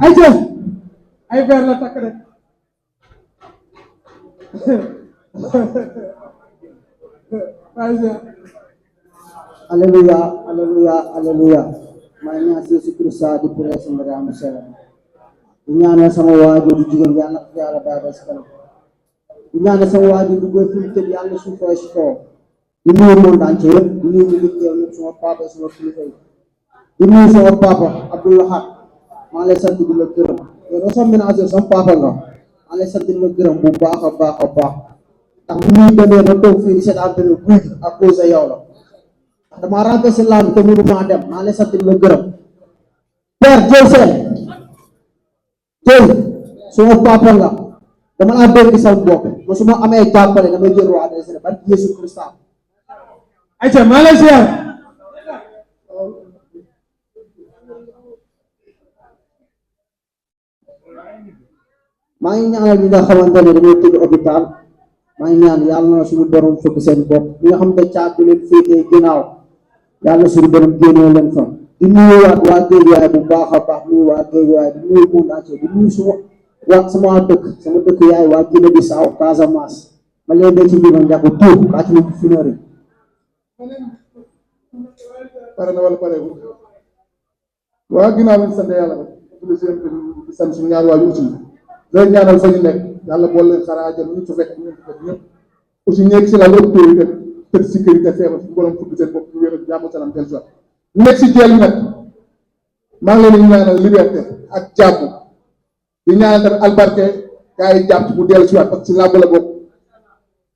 ay jëf ay verre la takk rek Haleluya, haleluya, haleluya. Maa ngi ñaan Yesu Kirista di presse Mariama Sela. Di ñaanal sama waajur di jigéen yàlla na ko yàlla bàyyi si kanam. Di ñaanal sama waajur di góor fi mu tëdd yàlla suufee si kaw. Di nuyu monde entier yëpp di nuyu ñu teew ñëpp sama papa sama kilifa yi. Di nuyu sama papa Abdou Lahad maa lay sant di la gërëm. yow sama ménager sama papa nga maa lay sant di la gërëm bu baax a baax a baax. ndax bu ñuy demee ba toog fii di seetaan benn guy ak cause yow la. dama remplacé lamb te mënu maa dem maa lay sant di la gërëm père jël seen jël suma papa nga dama laa dégg sa bopp ba su ma amee jàppale damay jël roi des arènes barke Yesu Christa ayca maa lay ziar maa ngi ñaanal ñi nga xamante ne dañoo tëdd hôpital maa ngi ñaan yàlla na suñu borom fëgg seen bopp ñi nga xam ne caat bi leen féetee ginnaaw yàlla suñu borom génnee leen fa di nuyuwaat waa Géejawaay bu baax a baax nuyu waa Géejawaay di nuyu monde entier di nuyu sama dëkk sama dëkk yaay waa Guinée Bissau Casamance ma leen de ci biir njàpp tuur kaa ci lu finori pare na wala pare bu waa ginnaaw lañ sant yàlla rek di sant suñu ñaar waaju aussi lay ñaanal fa ñu nekk yàlla boole leen xaraajal ñu su fekk ñu fekk ñëpp aussi nekk si la hôpital yi tëdd si kër yi te feebar suñu borom fudd seen bopp ñu wér ak jàmm salaam del soit ñu nekk si jeel yi nag maa ngi leen di ñaanal liberté ak jàmm di ñaanal tamit albarke gaa yi jàpp mu dellu si waat parce que ci làmb la bokk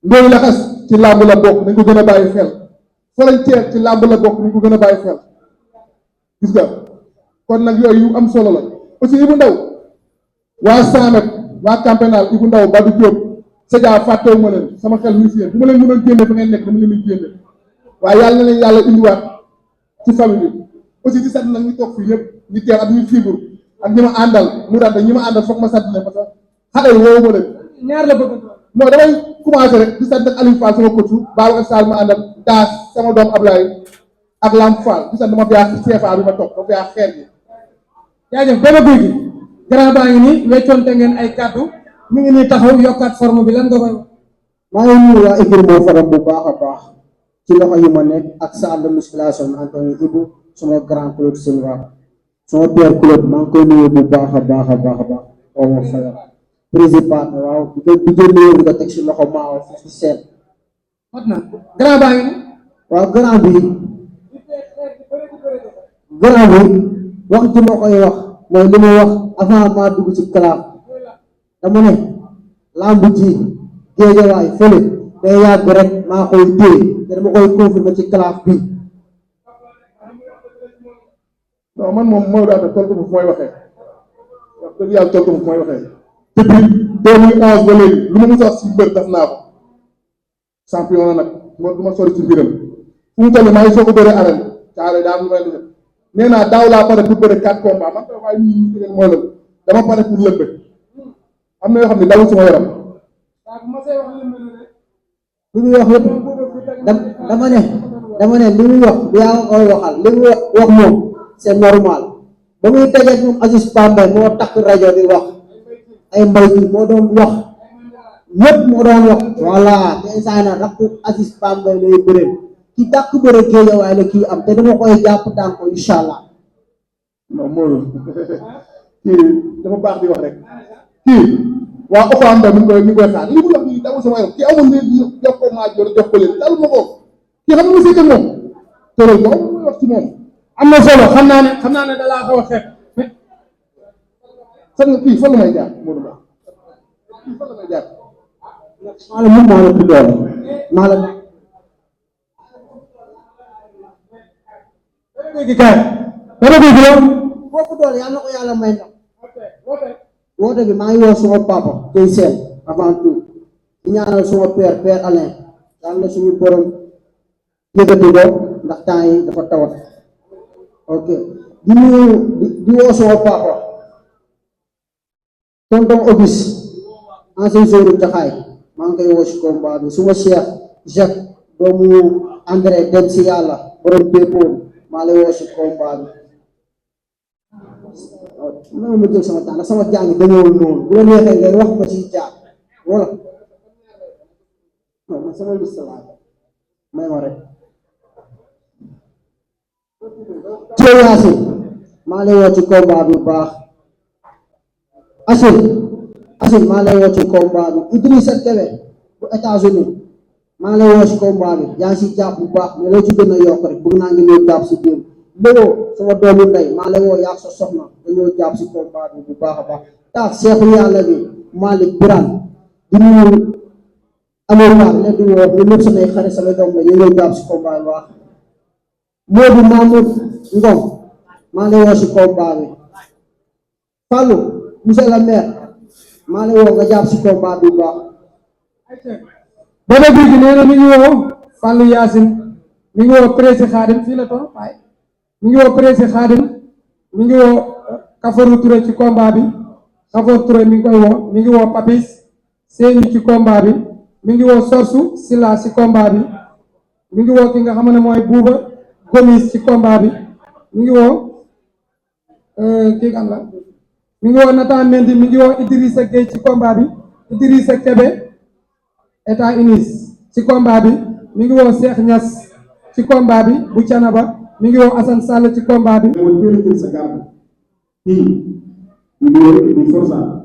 ndóoy laxas ci làmb la bokk nañ ko gën a bàyyi xel volontaire ci làmb la bokk nañ ko gën a bàyyi xel gis nga kon nag yooyu yu am solo la aussi Ibou Ndaw waa 100 mètres waa campénal Ibou Ndaw Badou Diop Sédia fàttewu ma leen sama xel mi si yéen bu ma leen mënoon génne fa ngeen nekk dama leen di génne waaye yàlla na leen yàlla indiwaat ci famille bi aussi di sant nag ñu toog fii ñëpp ñu teew ak ñu fiibur ak ñi ma àndal mu daal ñi ma àndal foog ma sant leen parce que xale yi woowu ma leen ñaar la bëgg non damay commencé rek di sant nag Aliou Fall sama coach Babacar Sall ma àndal daas sama doom Ablaye ak Lamp Fall di sant dama fiyaa CFA bi ma toog dama fiyaa xeer bi jaajëf Bébé Gouy Gui grand baa ngi nii weccoonte ngeen ay kàddu mi ngi nii taxaw yokkaat forme bi lan nga koy wax maa ngi nuyu waa équipe moo faram bu baax a baax ci loxo yu ma nekk ak salle de musculation Anthony Ibou suma grand Claude Silva suma père Claude maa ngi koy nuyu bu baax a baax a baax a baax oo faya président waaw di jël nuyu di ko teg si loxo maaw fi seet mot na grand baa ngi nii waaw grand bi wax ci ma koy wax mooy li ma wax avant maa dugg ci club dama ne lamb ji Géejawaay fële day yàgg rek maa koy téye te dama koy confirmer ci club bi non man moom mooy daal tontu bu mooy waxee wax dëgg yàlla tontu bu mooy waxee depuis 2011 ba léegi lu ma mos a wax si mbër def naa ko champion la nag moo du ma sori ci mbiram fu mu toll maa ngi soog a bëre arène caare daa am lu may def nee naa daaw laa pare pour bëre 4 combats man tam waaye ñu leen mooy la dama pare pour lëmbe am na yoo xam ne dawul sama yaram li muy wax yëpp dama ne li muy wax bi yaa koy waxal li muy wax moom c'est normal ba muy dajeeg moom Aziz Pambay moo takk rajo di wax ay mbay bi moo doon wax ñëpp moo doon wax voilà te instant na rakku Aziz Pambay lay bëreel ki dàq bëre Géejawaay la kii am te dama koy jàpp daan ko incha allah non Modou kii dafa baax di wax rek kii waa Oxanda mi ngi koy xaar li mu wax nii dawul sama yaram kii amul ni jox ko maa jox ko leen dalu ma ko kii xam nga ma seetlu moom tëral ko amul wax ci moom am na solo xam naa ne da laa xaw a xeeb fan nga kii fan la may jaar Modou Ba kii fan la may jaar maa la mun maa la tuddoo maa la léegi kaay Bébé Gouy Gui foofu doole yàlla na ko yàlla may ndam woote bi maa ngi woo suma papa tey seen avant tout di ñaanal suma père Alain yàlla na suñu borom yëkkati ko ndax temps yi dafa tawat ok di nuyu di woo suma papa tonton Auguste ancien joueur Jaxaay maa ngi koy woo si combat bi suma Cheikh Jacques doomu André dem si yàlla borom dépôt maa lay woo si combat bi na ma jël sama temps ndax sama jàng dañoo noonu bu la neexee ngay wax ma ci jaar wala non man sama liste laa may ma rek Thio Yacine maa lay woo ci combat bi bu baax Assane maa lay woo ci combat bi Idrissa Kébé bu États-Unis maa lay woo ci combat bi yaa ngi si jàpp bu baax mais loo ci gën a yokk rek bëgg naa ngi ñëw jàpp si biir léegoo sama doomu ndey maa lay woo yaa sa soxna dañoo jàpp si combat bi bu baax a baax tax seexu yàlla bi Malick Birane di nuyu amoon baax leen di woo ñu ñëpp samay xarit samay doom la ñu ñëw jàpp si combat bi wax Modou Mamoud Ngom maa lay woo si combat bi Fallou monsieur le maire maa lay woo nga jàpp si combat bi bu baax Bébé Gouy Gui nee na mi ngi woo Fallou Yacine mi ngi woo Prési Khadim fii la toog waaye mi ngi woo Prési Khadim mi ngi woo Kaforu Touré ci combat bi Kaforu Touré mi ngi koy woo mi ngi woo Papis Seyni ci combat bi mi ngi woo Sorsu Silla ci combat bi mi ngi woo ki nga xam ne mooy Bouba Gomis ci combat bi mi ngi woo kii kan la mi ngi woo Nathan Mendy mi ngi woo Idrissa Gueye ci combat bi Idrissa Kébé États-Unis ci combat bi mi ngi woo Cheikh Niass ci combat bi bu Canaba mi ngi woo Assane Sall ci combat bi mooy teel a jël sa garde kii ñu ngi woo di Forza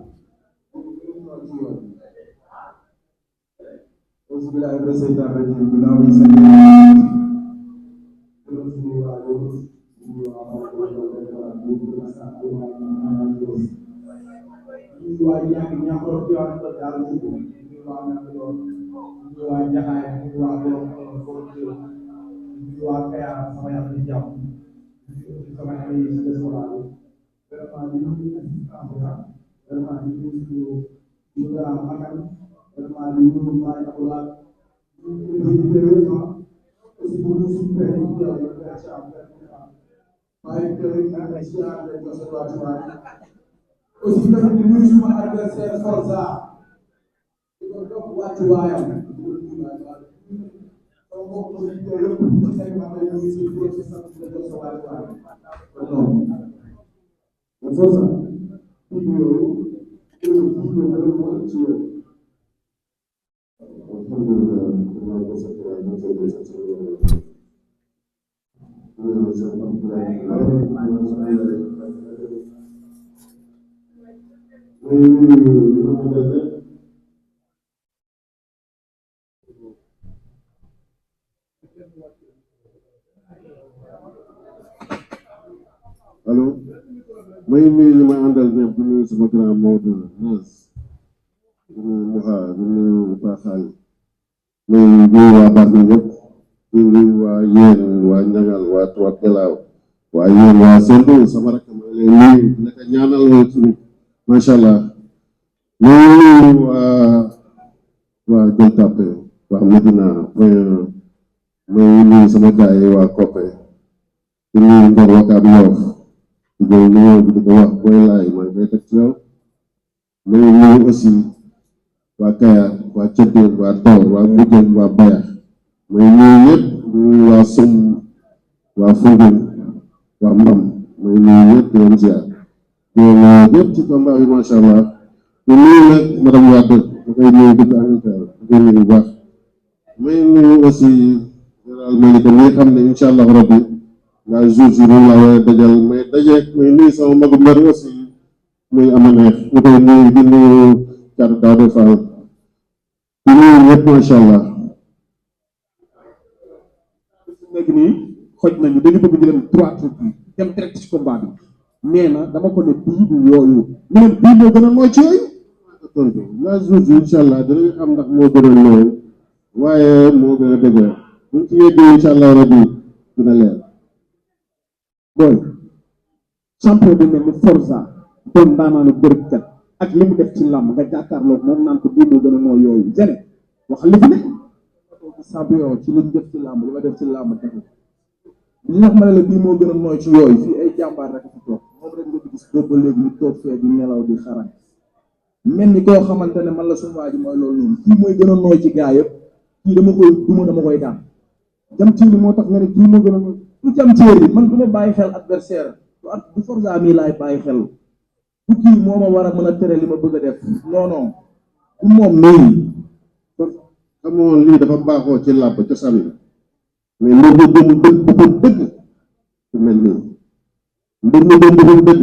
bismillahi rahmani rahim ginnaaw bi sant waa ñàkk ñàkkoor ci wàllu ko daal ñu waa ñàkk lool ñu waa jaxaay ñu waa borom ñu waa Kayar sama yàlla di jàmm sama xale yi ci diaspora bi vraiment ñu ngi assistance vraiment ñu ngi ñu nga magal vraiment ñu ngi may akulaat ñu ngi développement aussi pour ñu suñu père yi ñu yow waaye tey ak ay siyaar de ko sa waa tuwaay aussi tamit di nuyu suma adversaire Forza di ko dox wàccu waayam sama mbokk yi yëpp ci nekk ma lay nuyu si pour ci sant de jox sa wàccu waay non Forza kii yooyu ci yow allo may nuyu ñu ma àndal ñëpp di nuyu sama grand Maodo Niass di nuyu Mouha di nuyu Paxal di nuyu waa Bargny ñëpp di nuyu waa Yéen waa Ñangal waa Trois Pelaaw waa Yéen waa Sendou sama rakk ma leen nuyu naka ñaanal tamit macha allah nuyu waa Gueule Tapée waa Medina may nuyu sama gars yi waa Koppe di nuyu Ngor Wakaam Yoff di jël nuyoo bi di ko wax booy laay maa ngi koy teg ci yow may nuyu aussi waa Kayar waa Cëddeen waa Dor waa Mbujeen waa Bayax may nuyu ñëpp nuyu waa Sum waa Foundiougne waa Mbam may nuyu ñëpp di leen ziar di leen ñëpp ci combat bi macha allah di nuyu nag madame Wade da koy nuyu dëgg Angleterre da koy nuyu bu baax may nuyu aussi général Malika mi xam ne incha allah rabbi la jour la war a dajal may dajeeg may nuyu sama magu mer aussi muy amaneex ñu koy nuyu di nuyu Thiatou Daouda Fall di nuyu ñëpp macha allah. nekk nii xoj nañu dañu bëgg ñu dem trois trucs dem direct ci combat bi nee na dama ko ne bii du yooyu mu ne bii moo gën a mooy ci yooyu tontu la jour incha allah dinañu xam ndax moo gën a nooy waaye moo gën a dëgër buñ ci yeggee incha allah rabbi dina leer. booy champion bi mel ni Forza doon daanaanu bërëbkat ak li mu def ci làmb nga jàkkaarloog moom naan ko bii moo gën a mooy yooyu jene wax li fi ne champion ci liñ def ci làmb li ma def ci làmb def li nga xam ne la bii moo gën a nooy ci yooyu fii ay jàmbaar rek fi toog moom rek nga di gis boobu ba léegi ñu toog fee di nelaw di xarañ mel ni koo xamante ne man la suñu waa ji mooy loolu noonu kii mooy gën a nooy ci gaa yëpp kii dama koy duma dama koy daan jam ci li moo tax nga ne kii moo gën a nooy du jam ci yi man du ma bàyyi xel adversaire du du Forza mii laay bàyyi xel du kii moo ma war a mën a tere li ma bëgg a def non non du moom mii. xamoon lii dafa baaxoo ci làmb cosaan la mais mbir mu doon dëgg bu ko dëgg du mel nii mbir mu doon bu ko dëgg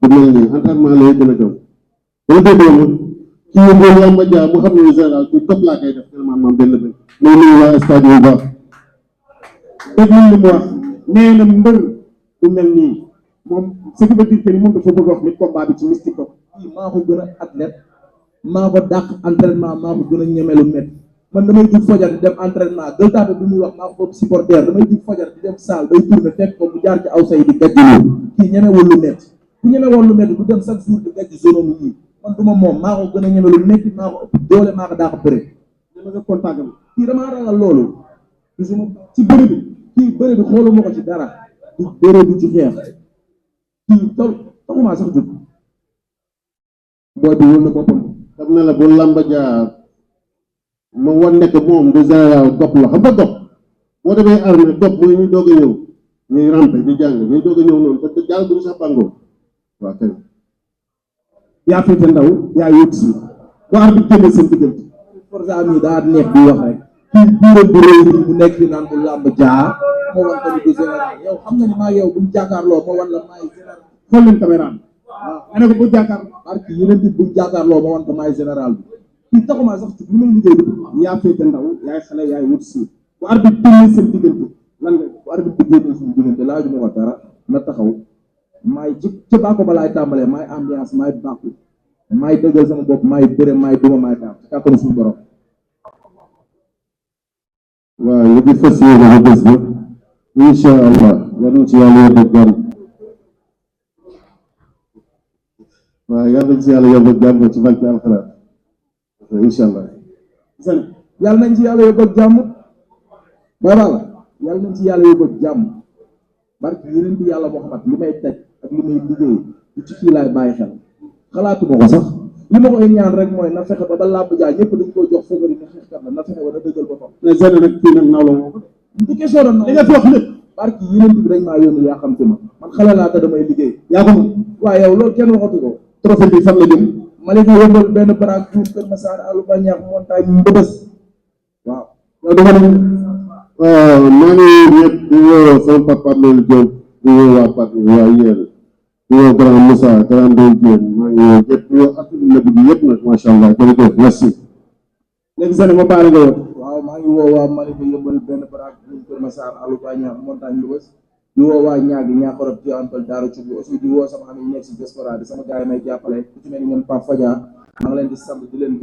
du mel nii entraînement lay gën a gëm boo déggoo kii boo làmb jaa mu xam ne général ci topp laa koy def tellement man benn benn mais nuyu waa stade yu baax dégg li mu wax nee na mbër du mel nii moom ce qui veut dire que ni moom dafa bëgg wax ni combat bi ci mystique ko kii maa ko gën a athlète maa ko dàq entraînement maa ko gën a ñemelu métti man damay jug fajar di dem entraînement gël taate bi muy wax maa ko supporter damay jug fajar di dem salle day tourné fekk ko mu jaar ci aw say di gàjjuloo kii ñemewul lu métti ku ñemewoon lu métti du dem chaque jour di gàjj zone yi man du ma moom maa ko gën a ñeme lu métti maa ko ëpp doole maa ko dàq bëre dama nga contact am kii damaa ragal loolu gisuma ci bëri bi kii bëri bi xooluma ko ci dara du bëre du ci xeex kii taxumaa sax jug booy bi wul na boppam xam ne la bu làmb jaa ma wan nekk moom du général gopp la xam nga gopp boo demee armée gopp mooy ñu doog a ñëw ñuy rampe di jàng ñuy doog a ñëw noonu te jàng duñu sax bàngoo waaw kay yaa féete ndaw yaa yóbbu si bu arbitre génne seen diggante Forza mi daa neex di wax rek kii biiram bu réy bi bu nekk fi naan bu làmb jaa moo wan ko ni du général yow xam nga ni maa yow buñ jàkkaarloo moo wan la maay général xool leen caméra waaw ane ko bu jàkkaarloo parce que yeneen nit buñ jàkkaarloo moo wan ko maay général bi kii taxumaa sax ci li may liggéey bi yaa féete ndaw yaay xale yaay wut si bu arbitre génne seen diggante lan nga bu arbitre bi génne seen diggante laaju ma wax dara na taxaw maay ci baako ba laay tàmbalee maay ambiance maay bàkku maay dëggal sama bopp maay bëre maay duma maay daam ci kàttanu suñu borom. waaw ñu ngi fas yéene ba bés ba incha allah yal nañ ci yàlla yóbbu jàmm waaw yal nañ ci yàlla yóbbu jàmm ci barke alxuraan incha allah. yàlla nañ ci yàlla yóbbu jàmm baba la yàlla nañ ci yàlla yóbbu jàmm barke yeneen bi yàlla Muhammad li may teg ak li may liggéey du ci kii laay bàyyi xel xalaatuma ko sax li ma koy ñaan rek mooy na fexe ba làmb jaa ñëpp dañ koo jox favori na xeexkat la na fexe ba na dëggal boppam mais Zane nag kii nag naaw la woo ko du question de li nga fi wax lépp barke yeneen bi dañ maa yónni yaa xam te ma man xale laa te damay liggéey yaa ko moom waaw yow loolu kenn waxatu ko trophée bi fan la jëm Malika yëmbal benn baraag tuur Kër Massar Alou Bañax montagne Mbëbës waaw yow dama ne waaw maa ngi ñëpp di woo sama papa Mel Diop di woo waa Pape waa Yéen di woo grand Moussa grand Ndoye Diène maa ngi woo ñëpp di woo activité lëb bi yëpp nag macha allah jërëjëf merci. léegi Zane ma baale nga yow waaw maa ngi woo waa Malika yëmbal benn baraag tuur Kër Massar Alou Bañax montagne Mbëbës di woo waa ñaagi ñaaxorop ci ampal Daara Cubi aussi di woo sama am yi nekk si diaspora di sama gars yi may jàppale ku ci mel ni ñoom Pape Fadia maa ngi leen di sant di leen